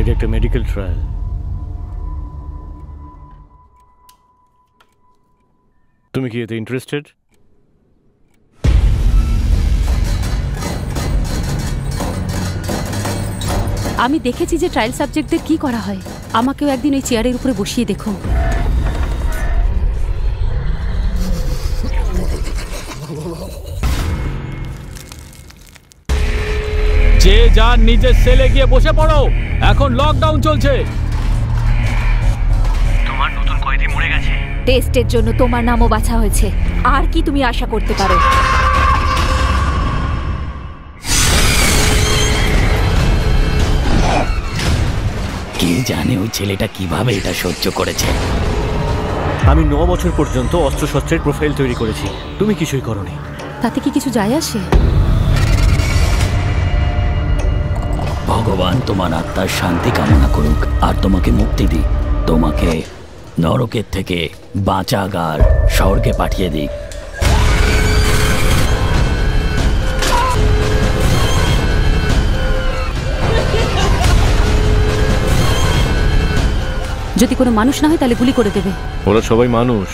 এটা একটা medical trial. তুমি কি এতে ইন্টারেস্টেড? আমি দেখেছি যে ট্রায়াল সাবজেক্টদের কি করা হয়। আমাকেও একদিন ওই চেয়ারের উপরে বসিয়ে দেখো। যে যার নিজের সেলে গিয়ে বসে পড়ো, এখন লকডাউন চলছে। তোমার নতুন কয়েদি মরে গেছে। টেস্টের জন্য তোমার নামও বাছা হয়েছে। আর কি তুমি আশা করতে পারো? কে জানে ওই ছেলেটা কিভাবে এটা সহ্য করেছে। আমি 9 বছর পর্যন্ত অস্ত্রশস্ত্রের প্রোফাইল তৈরি করেছি, তুমি কিছুই করোনি। তাতে কি কিছু যায় আসে? ভগবান তোমার আত্মার শান্তি কামনা করুক আর তোমাকে মুক্তি দিক, তোমাকে নরকের থেকে বাঁচাগার স্বর্গে পাঠিয়ে দিক। যদি কোনো মানুষ না হয় তাহলে গুলি করে দেবে। ওরা সবাই মানুষ।